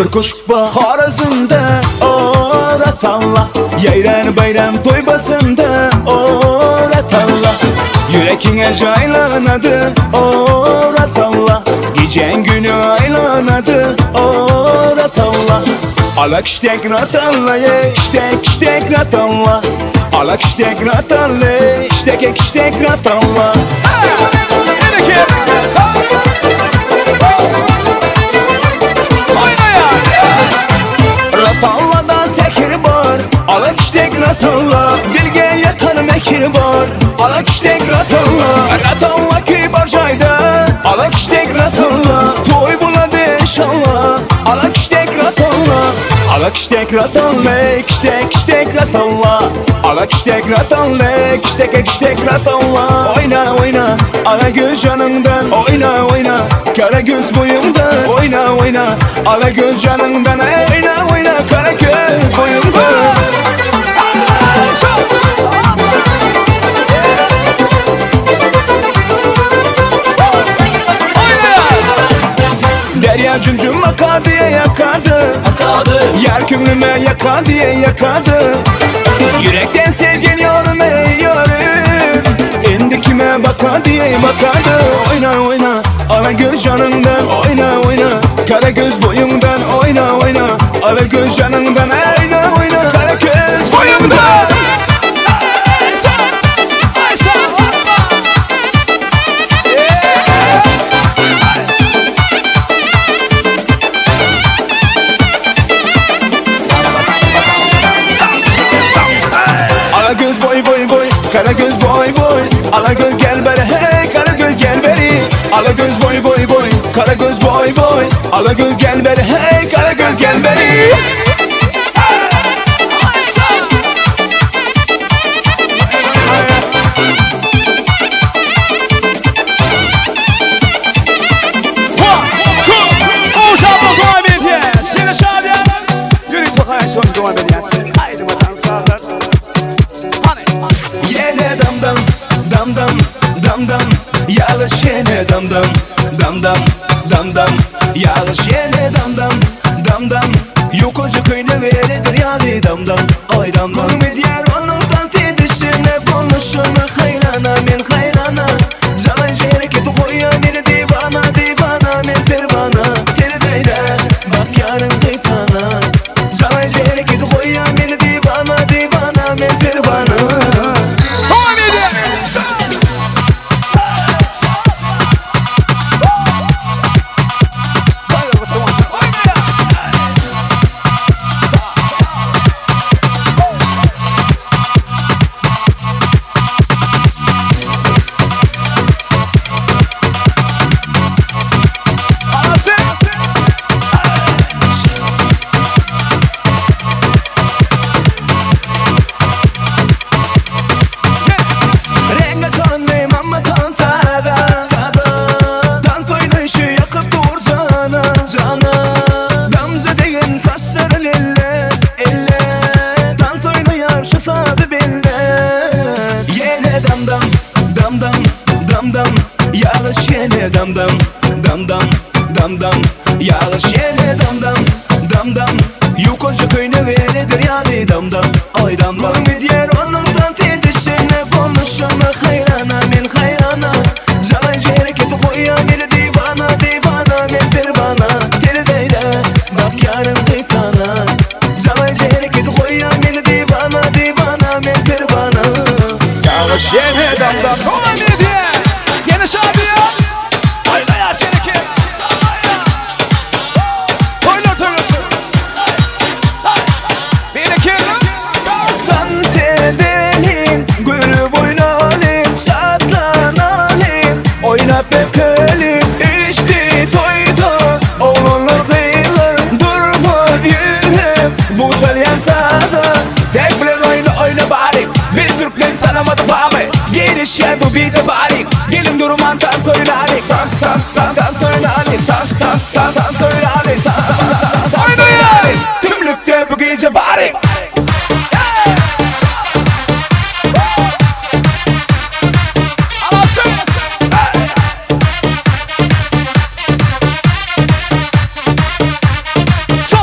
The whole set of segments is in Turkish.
bir koşuk ba Xorazmda o'ratalla Yayran bayram to'y basında o'ratalla Yüreğine jaylanadi o'ratalla Gecen günü aylanadı o'ratalla Ala kiştek ratalla kiştek ratalla Ala kiştek ratalla kiştek ratalla Ratalla'da zekir var Ala kiştek ratalla Dilge yakar mekir var Ala kiştek ratalla Ratalla kibar jayda Ala kiştek ratalla Toy buladı inşallah Ala kiştek ratalla Ala kiştek ratalla kiştek ratalla Ala kiştek ratalla kiştek ratalla Oyna oyna ala göz canından Oyna oyna kara göz boyumdan Oyna oyna ala göz canından Oyna oyna kara göz boyumdan Derya cümcüm akar diye yakardı Yer kümlüme yakar diye yakardı Yürekten sevgin yorum ey yarım Endi kime bakar diye bakardı Oyna oyna ala göz canından Oyna oyna kara göz boyundan Oyna oyna ala göz canından Oyna oyna kara göz boyundan Ala göz boy kara göz boy Ala göz gel beri hey kara göz gel beri Ala göz boy kara göz boy Ala göz gel beri hey kara göz gel beri Yine dam dam Yağış yine dam dam Yağış yine dam dam Yukocu köyüne verilir yani dam Ay dam Gurmi diğer onundan sevdişine konuşuna Hayrana men hayrana Canay hareketi koyan beni divana men pervana Seni deyde bak yarın kıysana Canay hareketi koyan beni divana men pervana Yağış yine dam Yağış yine dam Yukocu köyüne verilir yani dam Ay dam Gurmi diğer onundan sevdişine konuşana Hayrana men hayrana Canay hareketi koyan beni divana men pervana Seni deyde bak yarın kıysana Canay hareketi koyan beni divana men pervana Yağış yine dam Gurmi diğer Yine şabi ya Oyna ya şereke Oyna törüsü Beni kirli Dans edelim Gülüp oynayalım Şatlanalım Oyna pekeli İşte toyda Oğlunur kıyılır Durma yürü Bu söyleyen sağda Tek bilen oyna bari Biz Türklerin tanımadı bağımı Geniş yer bu bir de bari Gelin durman dans oynayalım Dans oynayalım Dans oynayalım Tümlükte bu gece bari So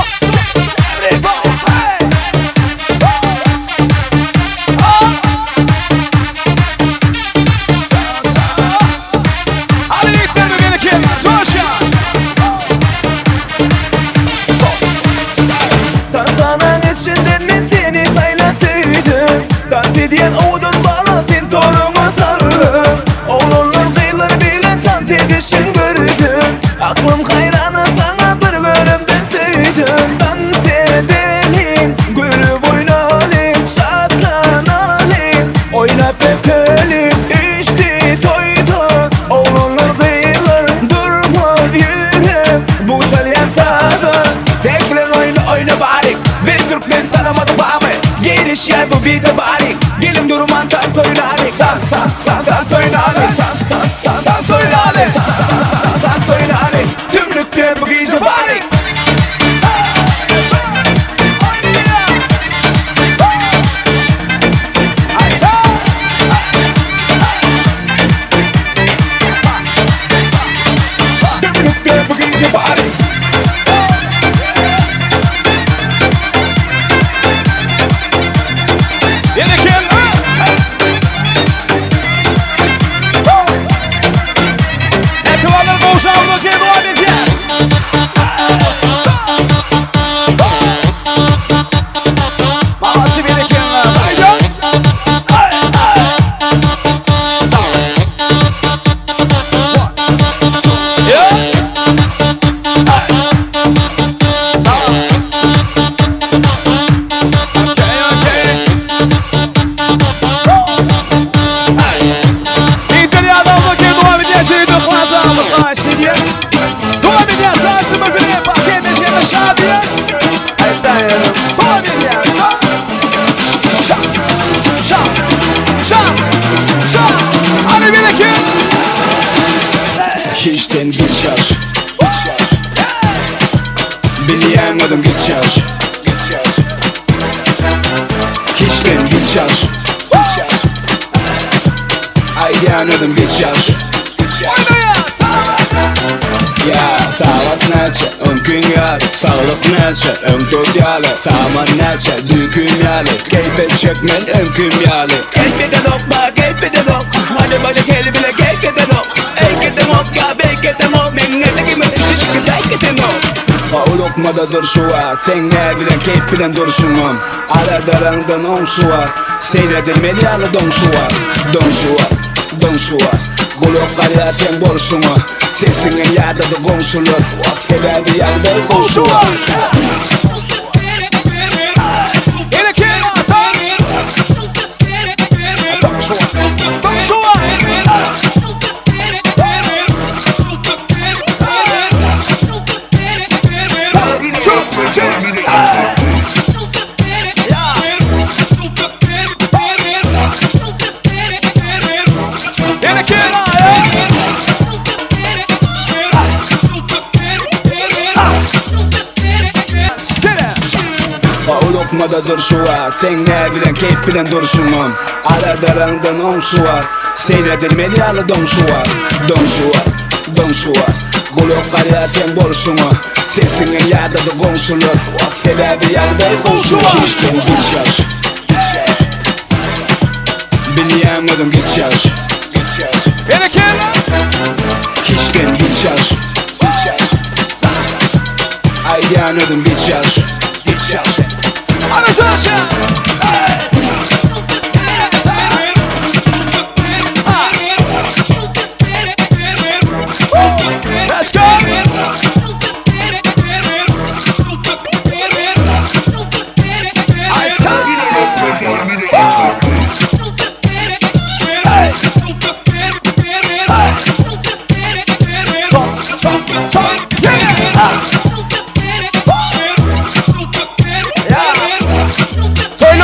diyen oğudur bana sen toruma sarılır. Oğlunun kıyıları bilen dans edişin gördüm. Aklım hayranı sana bir görümden sevdim. Dans edelim, gülüp oynayalım, şatlanalım, oynap öpelim. İşte toydu oğlunun kıyıları, durma yüreğim bu söyleyen sadır. Tek bilen oyna bari, bir Türkmen tanımadı bari. Giriş yer bu bir de bari. Gelin durman dans oynayalım, dans oynayalım, dans oynayalım, dans oynayalım. Tümlükte bu gece bari. Tümlükte bu gece bari. Hiçten geçer, bilmeyen adam geçer. Hiçten geçer, aydan adam geçer. Ya sağlık neçe, ömkün yalı, sağlık neçe, ömkün yalı, saman neçe, dükün yalı, keyfe çekmen ömkün yalı. Keyfeden okma, keyfeden ok, hadi bana gel bile keyfeden ok. Eykeden ok ya, beykeden ok, men nerede kıymet düşük eykeden ok. O lokmadadır şu az, sen ne bilen keyf bilen dursunum. Aralarından on şu az, seyredilmeli yalı don şu az, don şu az, don şu az. Kulak karıya sen borçlumu, sesinin yağda da konuşulur. Sebebi yağda konuşulur. Lokmadadır şu az, sen ne bilen keyif bilen dursunum. Aralarından on şu az, seyredilmeli yalı don şu az, don şu az, don şu az. Kulak karıya sen borçlumu, sesinin yağda da konuşulur. Sebebi yağda konuşulur. Hiçten geçer, bilmeyen adam geçer. Hiçten geçer, aydan adam geçer. Let's go!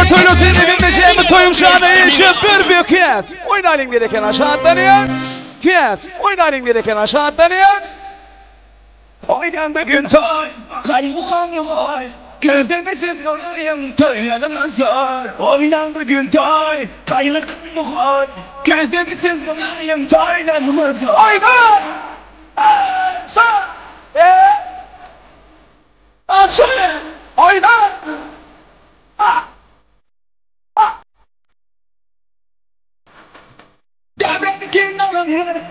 Toylu senin evinde şeyimi toyum şu anda yaşayıp bir büyük kıyas. Oynayalım gereken aşağı atlanıyor. Kıyas. Oynayalım gereken aşağı atlanıyor. Oynan da gün toy. Kaybokan yoy. Gövdemizin yolayım toylarımız zor. Oynan da gün toy. Kaylık yoy. Gövdemizin yolayım toylarımız zor. Oynan. Sağ. Aşağı. Oynan.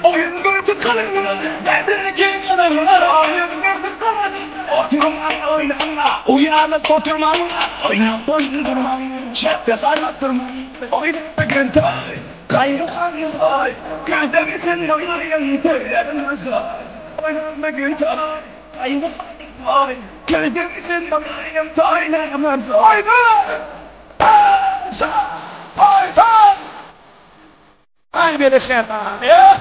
Oyun gördü kalınlar, benden kenara oyun gördü kalınlar. Oturma oynama, uyanıp oturma, oynayıp oynayıp durma, şapka sarmak durma. Oynama göntoy Gayrı kanyoy Göndemesin oynayın Töylerimiz var Oynama göntoy Gayrı kanyoy Göndemesin oynayın Töylerimiz var Haydi Haydi Haydi bir şey ya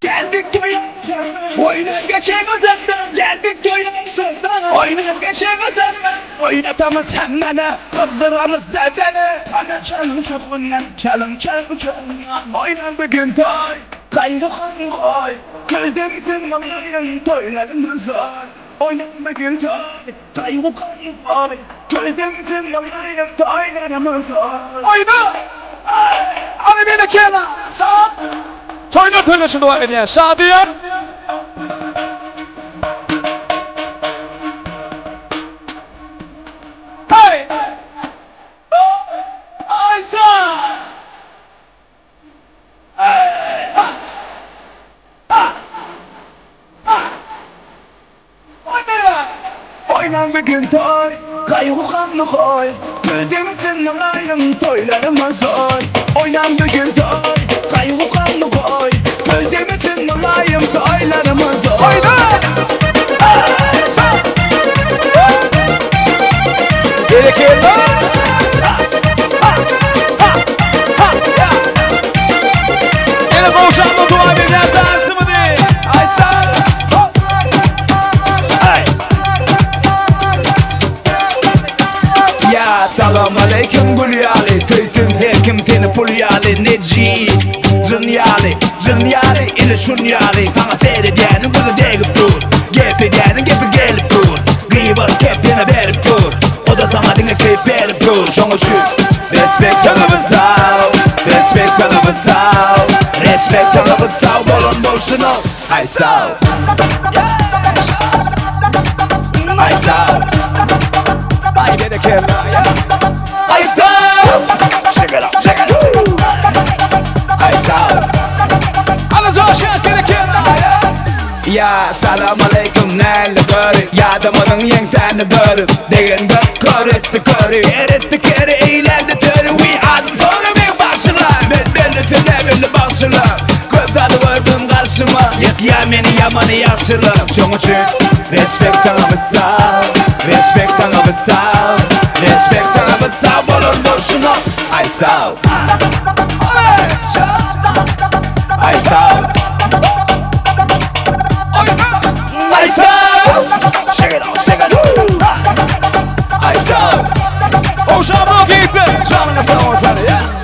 Geldik dünyaya Oyuna geçen uzaktan Geldik dünyaya Oyuna geçen uzaktan Oynatamız hemmene Kırdıramız dedene Bana çalın çöpünden Çalın çöpünden Oynan bugün toy Gayrı kanyoy Göndemesin oynayın Töylerimiz var Oynan bugün toy Gayrı kanyoy Göndemesin oynayın Töylerimiz var Oyna Hadi beni kena Sağ Toylar paylaşın dua ediyor. Şadiye. Hey. Aysa. Oynan bir gün toy. Gayrı kanlı koy. Göndemesin olayım toylarımız var. Oynan bir gün toy. Gayrı kanlı koy. Göndemesin olayım toylarımız var. Oyna! Gerekirli! Yine boğuşanla dua edilen dansı mı değil? Aysa! Ya salam aleyküm Gulyali Söysin her kim seni pulyali Neci Dünyali Dünyali ile şunyali Sana seyredenin kızı değip dur Gep edenin gepi gelip dur Gıybar kepine verip dur O da sana dinle keyip verip dur Şonu şu Respekt sana basav Respekt sana basav Respekt sana basav Bolun boşuna Ay sav Ay sav Ay beni kevla Ay sav Shake it up, shake it up Ay sav Anlaca hoş beni kevla Ya salam aleyküm neyle görü Yadamadın yengteni görü Degin körüttü körü Eritti kere eğlendi törü We adım sonra bir başlar Belli tünebilli başlar Köptadı gördüm karşıma Yemeni yamanı yaşırlar Şunu için Respekt sana basav Respekt sana basav Respekt sana basav Bolun boşuna Ay sav Ay sav Ay sav Shake it out, shake it out Ay sav Oğuşamı gitti Canına sağ olsun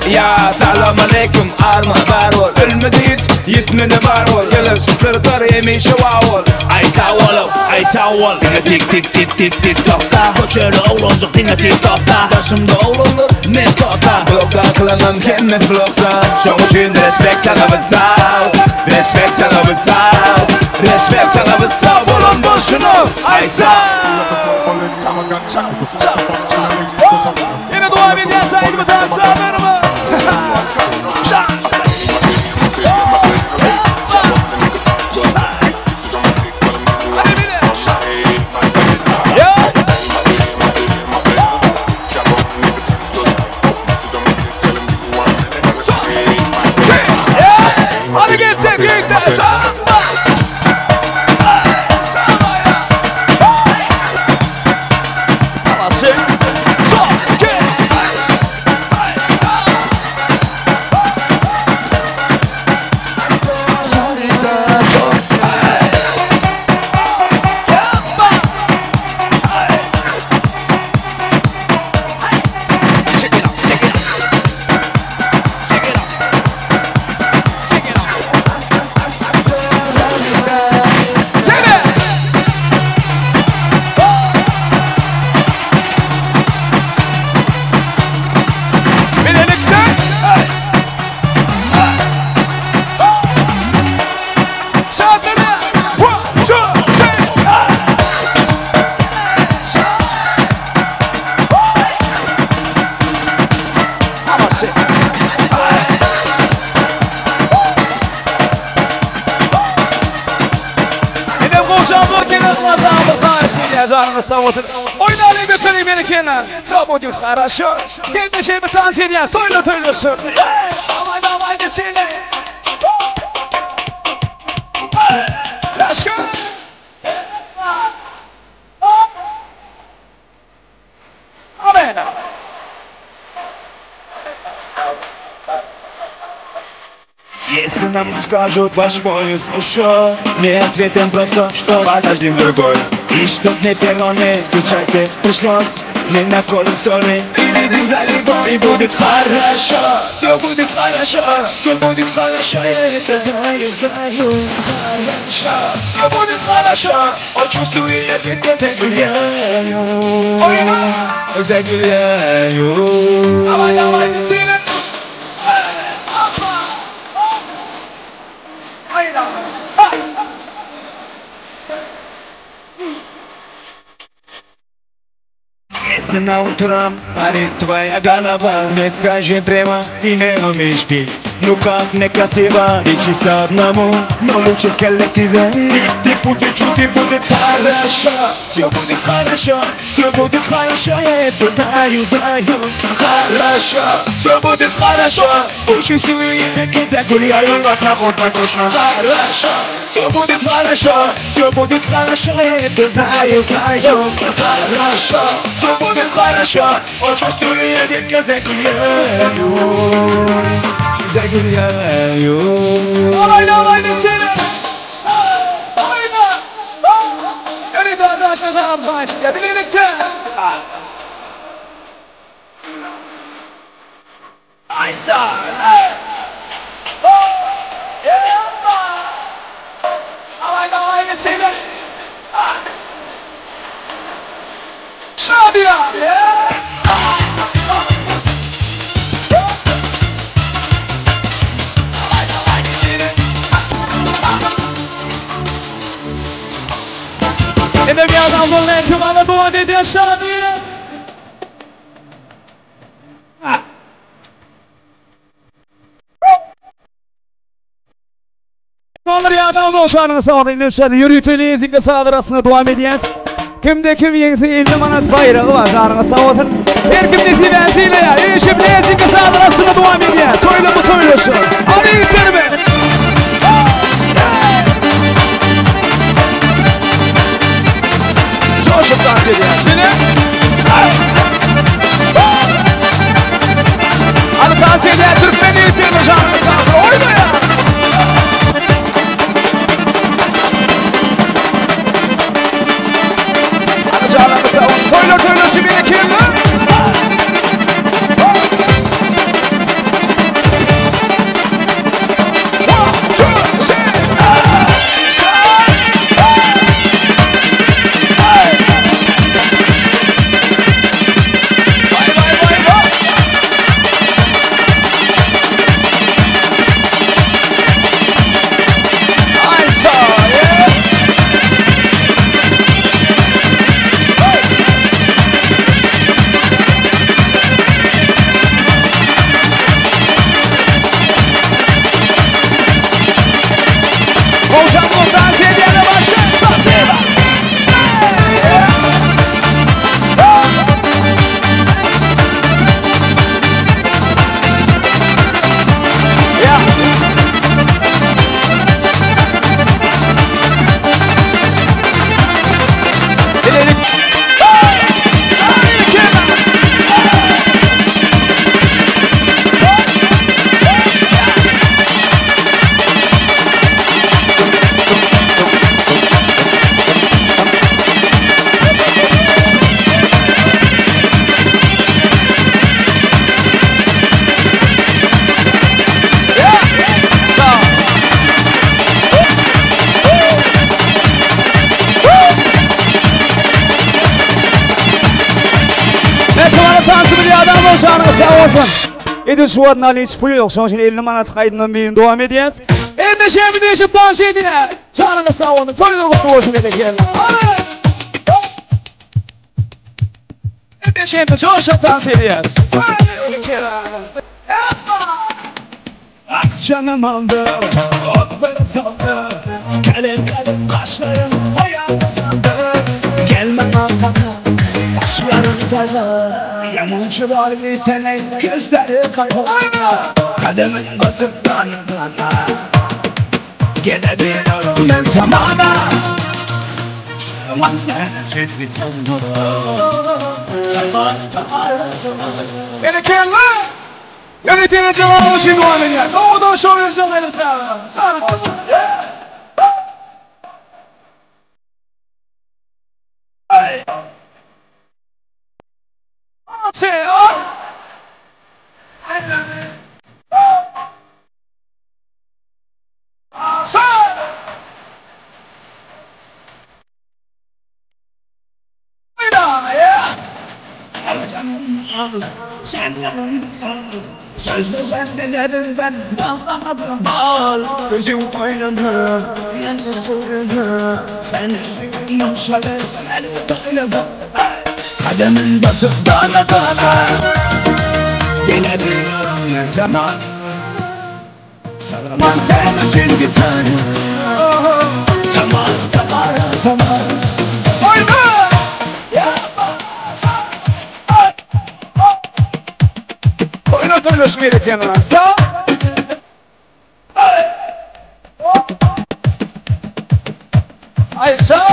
ya salam aleyküm arma var ol Ölmedi hiç yitmedi var ol Gelip sırtları yemiş şova ol Ay sağ ol, ay sağ ol Dinle tik tik tik tik tik tokta Koçöyle oğlancık dinle tik tokta Başımda oğlanır men tokta Blokta kılanım kendime blokta Şoğun için respekt sana basav Respekt sana basav Respekt sana basav Bolun boşuna ay sağ Yine dua ediyen saydı mı tanrılar mı? Hadi gittik gittik canını sağ olsun. Oynayalım götüreyim beni kenara. Sağ olun, хорошо. Kendi şeyimi dans ediyor, söylüyorsun. Aman aman desene. Let's go. Amen. Если нам скажут ваш поезд ушел, не ответим просто, что подождем другой. И чтоб не перроны, включайте, пришлось, не находим соли. Перейдем за любовь, и будет хорошо. Все будет хорошо, все будет хорошо, я это знаю, хорошо. Все будет хорошо, он чувствую, я ведь загуляю. Загуляю. Давай, давай, сильно. Если на утром болит твоя голова, не скажи прямо и не умеешь петь. Ну как некрасиво и чисто одному, но лучше в коллективе. Ты будешь чуть, и будет хорошо. Все будет хорошо, все будет хорошо, я это знаю, хорошо. Все будет хорошо, почувствую, я таки загуляю, как охота точно. Хорошо, все будет хорошо, все будет хорошо, я это знаю, хорошо. Все будет хорошо, почувствую, я таки загуляю. Загуляю. Давай, desene. Oyna. Evet arkadaşlar, ya birlikte. I saw. Давай, desene. Şabiya. Ede bir adam bunu ekibana dua dedi aşağı diye. Onları ya adam olsanız sağlayın aşağıda yürütüyle ezikle sağlar aslında devam edeceğiz. Kimde kim yengisi 50 manat bayrağı var canına sağ olsun. Her kim nesibensiyle ya işimle ezikle sağlar aslında devam edeceğiz. Söyle bu söylüyorsun. Hadi ittirme. Coşup dans ediyoruz. Beni. Hadi dans ediyor. Türkmen'i itirme canını sağ olsun. Oyna ya. Hadi canını sağ olsun. Söyle şimdi kim lan? Edin şu adına hiç pulu yok. Şu an 50 manat kaydından birini devam edeceğiz. Endişemi değişip dans edine. Canını sağ olun. Söyle de kutlu olsun dedik yerine. Endişemi coşup dans edeceğiz. Canım aldı. Beni saldı. Kalem kaşlarım hayal. Gelmem Yanımda yamucu var bir sene gözleri kaybolana kademin basıp yanına gene biliyorum ben zamana ama sen bir beni kelme yönetene cevabı şimdi var ya soğudan şoruyorsun benim sana say oh I love it say sözlü bendelerin ben anlamadım bal gözüm oynanır yanır oynanır sen yumuşalır elim böyle kademin basıp dana dana yine biliyorum ne zaman Aman sen için bir tane tamam oyna oynatın löşmeyerek yanına sağ ay sağ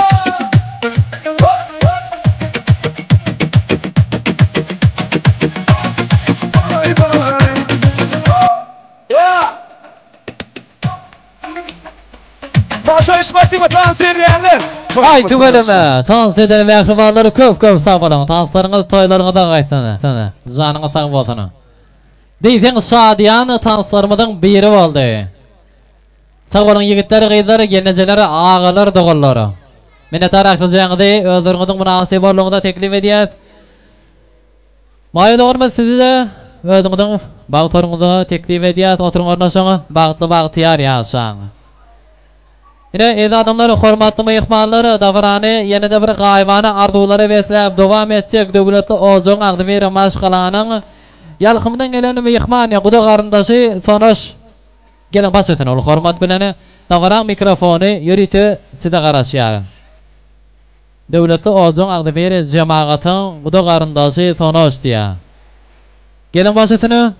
Başa spasiba transferleyenler. Ay tüveleme, tans edelim akribaları köp sağ olun. Tanslarınız toylarına da qaytını. Canınız sağ olsun. Deysen şadiyan tanslarımızın biri oldu. Sağ olun yigitleri, qızları, geleceleri, ağalar, doğulları. Minnettar akılacağınızı özlerinizin münasiborluğunda teklif ediyez. Maya doğurma sizi de özünüzün bağıtlarınızı teklif ediyez. Oturun ornaşana bağıtlı yaşayın. Yine eyzi adamlar, hormatlı mıyıkmanları, davrani, yine de bir gayvani arduları veslep devam edecek devletli ozun Ağdemir Maşkalanın yalkımdan gelen mıyıkmani, kudu qarındaşı sonuç gelin bas ötün ol, hormat bileni davran mikrofonu yürütü size qarasıyar. Devletli ozun Ağdemir cemaatın kudu qarındaşı sonuç diye. Gelin bas ötünü.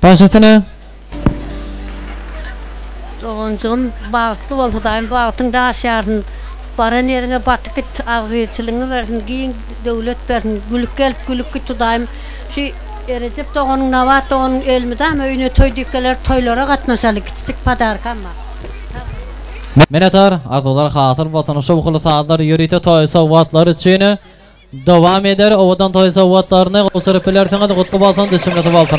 Başlatını. Doğuncum bağıtlı ol Hudayım bağıtın da aşağırın. Baran yerine batık et ağrıyetçiliğini versin. Giyin devlet versin. Gülük gelip gülük git Hudayım. Recep Doğu'nun Navat Doğu'nun elmide ama öyle toy dükkeler toylara katnaşalı. Küçük padarka ama. Minnettar arzular hasıl bolsun şu buxulu saatlar yürüyte toy savvatlar için devam eder. Ovadan toy savvatlarını usurup bilerseniz kutlu bolsun, düşünmesi bolsun.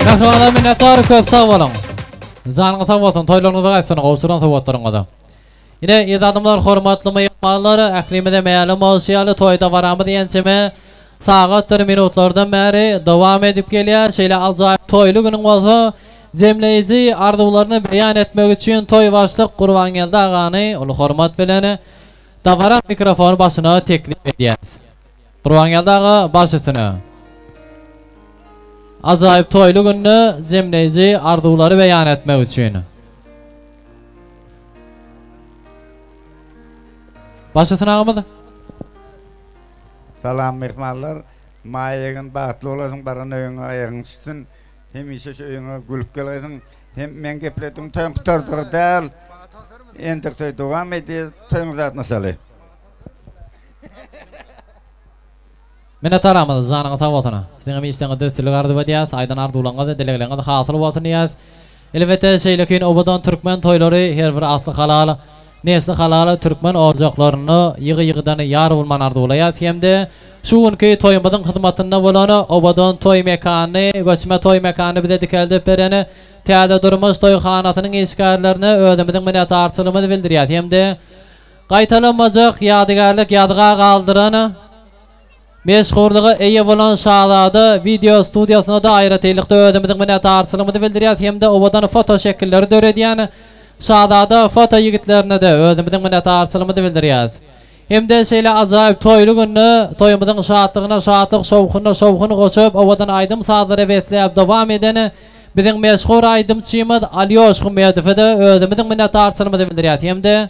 Kahramanlar minnettar köp sağ olun. Canınız sağ olsun, toylarınızı qaytsın, qavsuran savvatlarınızı. Yine izadımlar, hormatlı mıyıkmanlar, aklimide meyalım olsiyalı toyda varamı diyençime saattir minutlardan beri devam edip geliyor. Şeyle azayip toylu günün olsa cemleyici arzularını beyan etmek için toy başlık kurban geldi ağanı, onu hormat bileni davara mikrofonu başına teklif ediyez. Kurban geldi ağa başısını. Acayip toylu gününü cemleyici arzuları beyan etmek için. Başlasın ağamadı. Salam mehmanlar. Mayağın bağıtlı olasın, baran öyüne ayağın çıksın. Hem işe şu öyüne gülüp gelesin. Hem men gepledim toyun tutardığı değil. Endik toy devam ediyor. Toyun zatına salı. Minnettar ağamadı, canına sağ olsun. Sizin işlerine döstürlük arzu ediyaz. Aydan arzulanınızı, dileğlerinizi hasıl olsun diyaz. Elbette şeylekin obadan Türkmen toyları her bir aslı halal, nesli halal Türkmen ocaklarını yığı-yığıdan yar bulman arzulayaz. Hem de şu günkü toyumuzun hizmetinde bolany obadan toy mekanı, göçme toy mekanı bize dikildi bereni täze durmuş toyxanasynyň eşgärlerini özümizin minnetdarçylygymyzy bildirýär. Hemde gaýtalanmajak ýadygarlyk ýadyga galdyran meşhurluğu iyi bolan şahzada video studiosuna da aýratylykda özümizin minnetdarçylygymyzy bildirýär. Hemde obadan foto şekilleri döredýän şahzada foto ýigitlerine de özümizin minnetdarçylygymyzy bildirýär. Hemde şeýle ajaýyp toýlu günni toýumyzyň şadlygyna şadlyk, şowkuny goşup obadan aýdym sazlary besläp dowam eden biziň meşhur aýdymçymyz Alyoş Humedow'da özümizin minnetdarçylygymyzy bildirýär. Hemde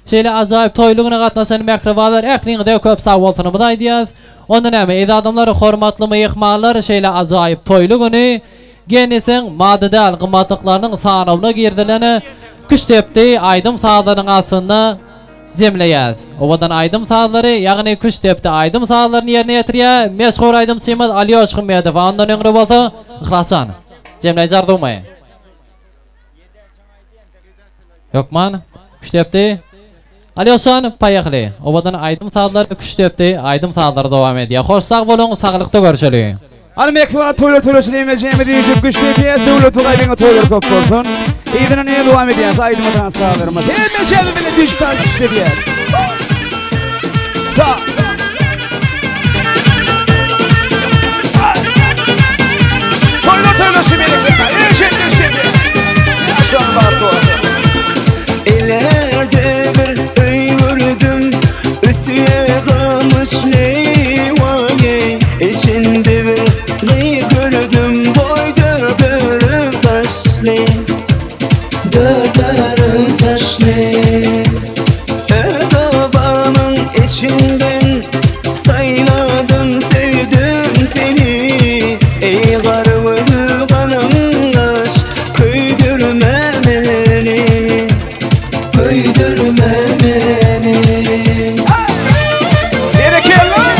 şeýle ajaýyp toýlu güne gatnaşan mäkrewler ähliňde köp sag bolsuny aýdýar. Ondan hem edi adamlar hormatly myhmanlar şeýle ajaýyp toýlu güni genesiň madadal gymmatlyklarynyň sanawyna girdileni küçtepdi aýdym sazlarynyň aslynda zemleýär. Obadan aýdym sazlary ýagny küçtepdi aýdym sazlaryny ýerine ýetirýär. Meşhur aýdymçymyz Alyoş Humedow ondan öňre bolsa Ihlasan. Zemleýär durmaý. Ýokman küçtepdi Alyosan paýakly. Obadan aýdym sazlary küçtepdi aýdym sazlary dowam edýär. Hoş sag bolun, saglykda görüşelim. Almekva toyla şeýmejemi diýip güçli piyasa ulat gaýlyňa toylar köp bolsun. Ýa-da ne dowam edýär aýdymdan sağlarymyz. Hemmejemi bilen düşman güçli piyasa. Sağ. Toyla şeýmejemi. Yaşan bar toysa. Elerde bir öy gördüm, üstüye kalmış leyvaye. İçinde bir kız gördüm, boyda börüm taşlı, dördarım taşlı. Babamın içinden sayladım, sevdim seni. Ey garvı kanımdaş, köydürme beni. Köydürme beni. Gerekir lan.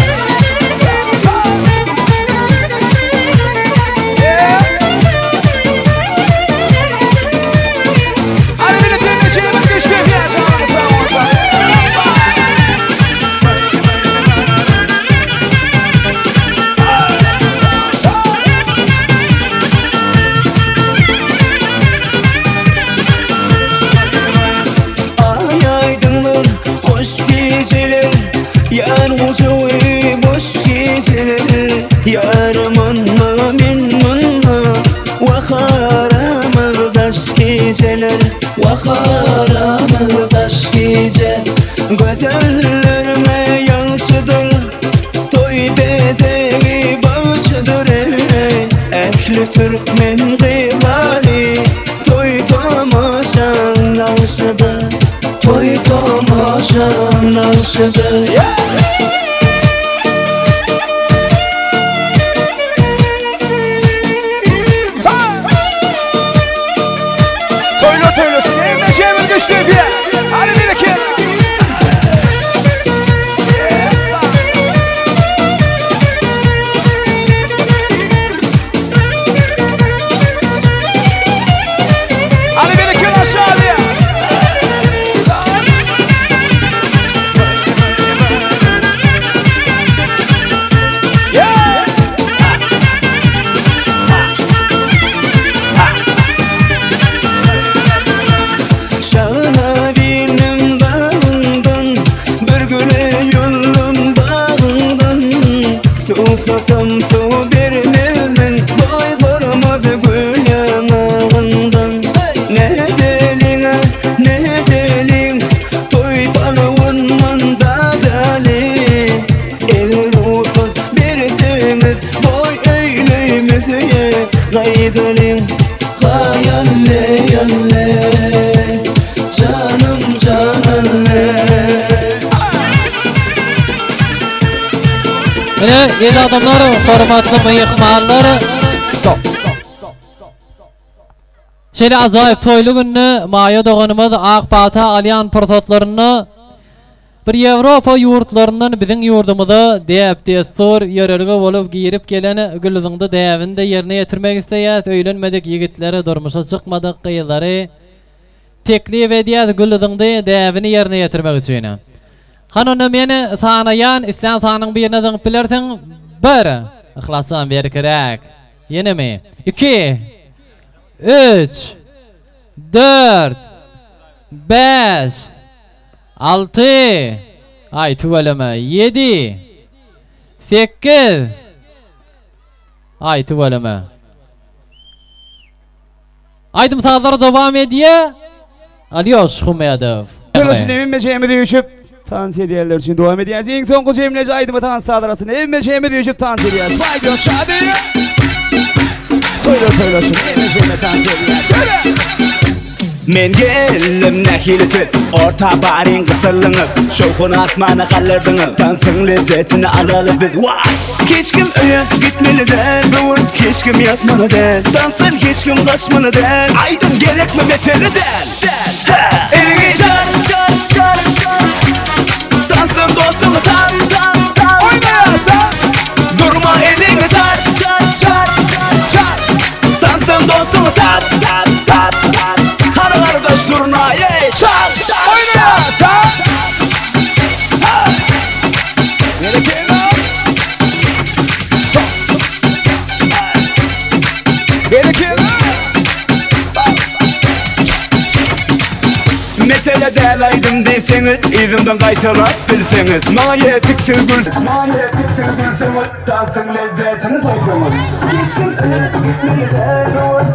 Sağ. Hadi bir de temizleyelim güçlü piyasa. Yar ucu boş geceler, yarımın minmunna, vaharamırdaş geceler, vaharamırdaş gece. Gözellerime yansıdır, toy bezeği başıdır. Ehli Türkmen kıyları, toy tamaşan aşıdır. Toy tamaşan aşıdır. Toyla şeýmejemi güçlü piyasa. Hadi bir de aşağıya. Susasam su vermezmin, boylarımız gül yanağından. Ne delin, toy balığından da dali. Eğer olsun birsiniz, boy eyleyimizi gaydalin. Hayalle yalle, canım canalle. Mine el adamlar, hormatly myhmanlar. Stop. Şeýle ajaýyp toýlu günni maýa doganymyz Akbata alýan prototlaryny bir Ýewropa ýurtlaryndan biziň ýurdumyza däp destur ýörelge bolup girip gelen Gülüzüňde däwinde ýerine ýetirmek isleýär. Öýlenmedik ýigitleri, durmuşa çykmadyk gyýlary teklip edýär Gülüzüňde däwini ýerine ýetirmek üçin. Hanonu meni sanayan istan sanın birine dönüp bilersen bir ihlassan bir kerek. Yine mi? 2 3 4 5 6 ay tuvalama 7 8 ay tuvalama. Aydım sağlara devam ediyor. Adios Humeyadov. Arkadaşın evin becemi düşüp dans ediyorlar için devam ediyoruz. En son ku cemleci aydımı dans sağlarasın. Evin becemi düşüp dans ediyoruz. Vay diyor şadi. Söylesin evin becemi dans ediyoruz. Şöyle. Men gelim nehilti orta barin kıtırlığını şokun asmanı kaldırdığını dansın lezzetini alalı biz hiç kim öye gitmeli der bugün hiç kim yatmalı der dansın hiç kim kaçmalı der aydın gerek mi mesele der elini çar dansın dostunu tan oynayarsan durma elini çar dansın dostunu tan Kardeş durna ye çal oyna çal gerekir mesele delaydım deyseniz izimden kaytarap bilseniz Bana yetiksin gülseniz dansın lezzetini doysanız hiç kim gitmeli der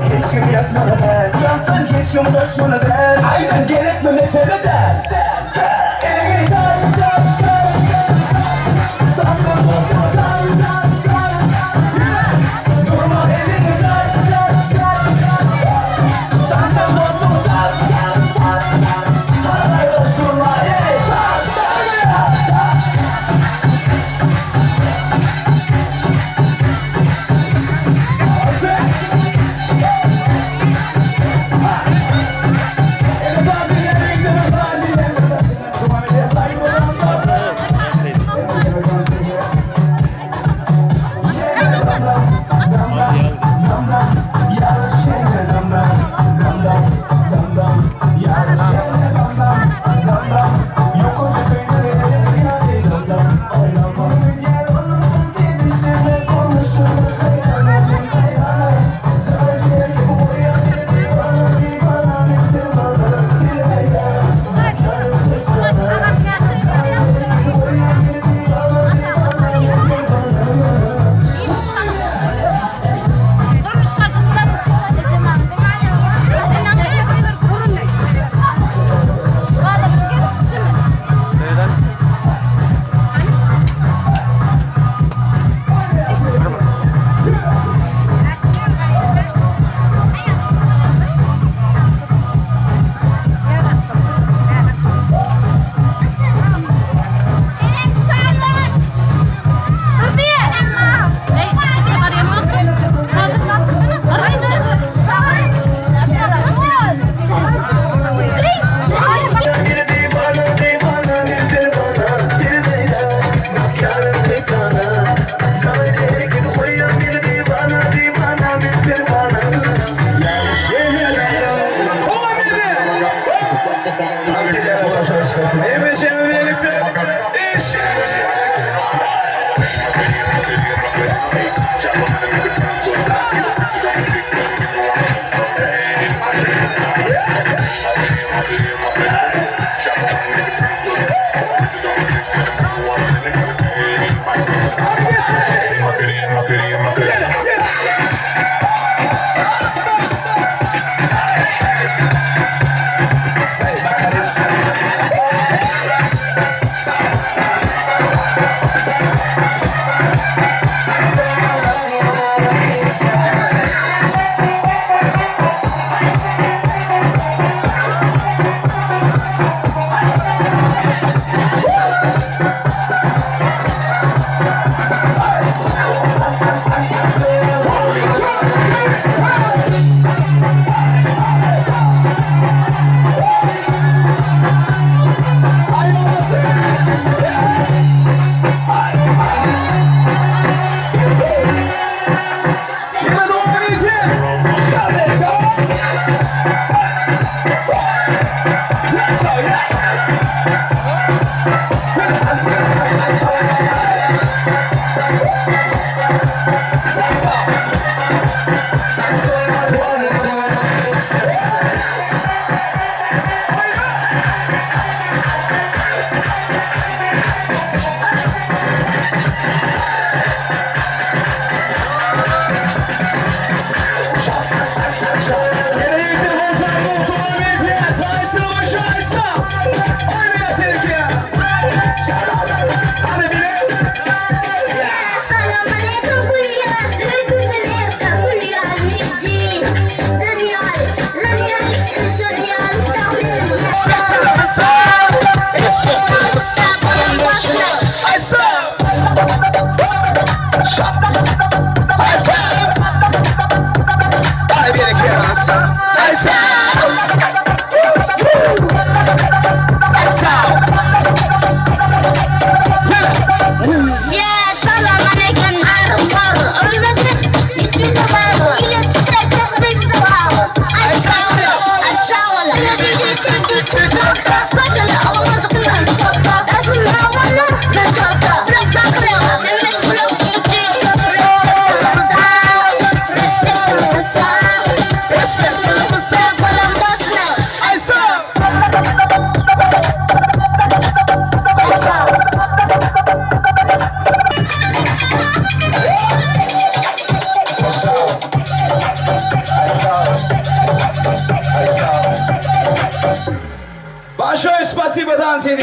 hiç kim yatmalı der dansın hiç kim taşmalı der aynen gerekme mesele der elini durma elini Большое спасибо, танцы.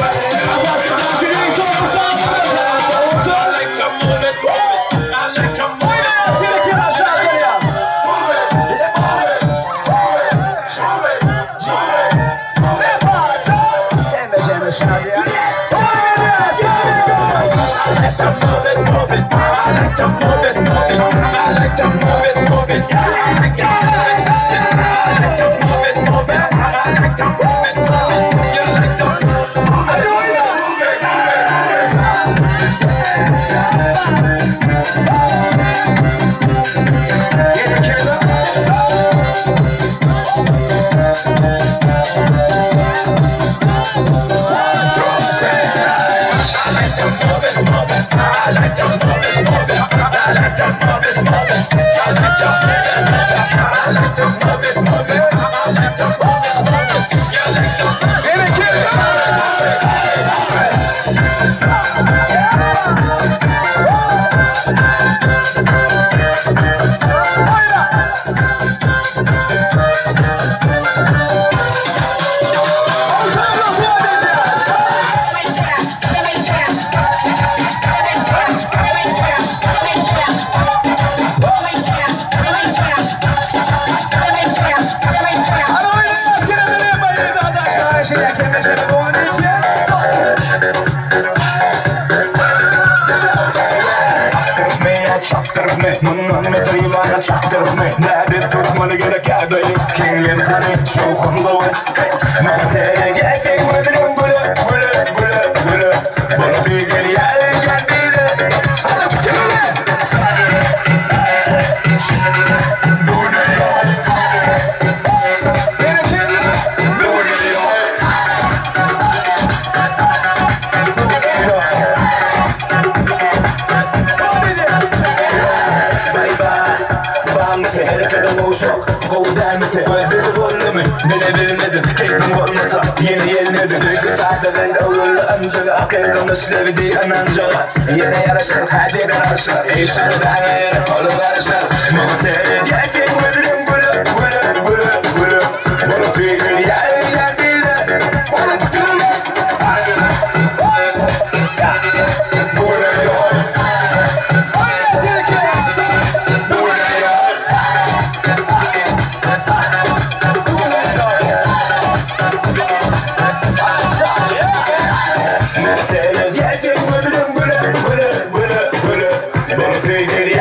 Gel